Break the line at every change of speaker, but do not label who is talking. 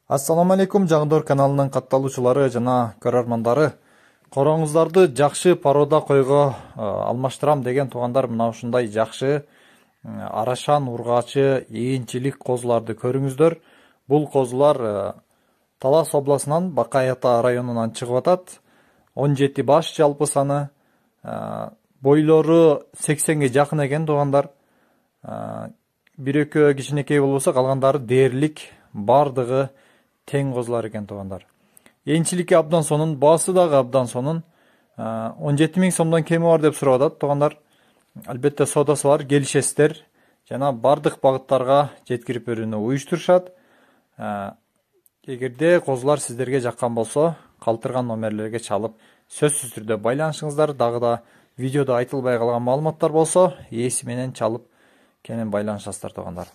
Ассаламу алейкум, Жагындор каналынын катталуучулары жана көрөрмандары. Короңуздарды жакшы порода койго алмаштырам деген туугандар мына ушундай жакшы арашан, ургачы, ийинчилик козуларды көрүңүздөр. Бул козулар Талас областынан Бакай Ата районунан чыгып атат. 17 баш жалпы саны, бойлору 80ге жакын экен туугандар. Бир-экөө кичинекей болбосо, калгандары дээрлик, бардыгы тең козулар экен туугандар. Энчиликке абдан сонун, баасы дагы абдан сонун. 17 000 сомдон кеми бар деп сурап атат туугандар. Албетте содасы бар, келишесиздер жана бардык багыттарга жеткирип берүүнү уюштурушат. Эгерде козулар сиздерге жаккан болсо, калтырган номерлерге чалып сөзсүз түрдө байланышыңыздар. Дагы да видеодо айтылбай калган маалыматтар болсо, ээси менен чалып кенен байланышасыздар туугандар.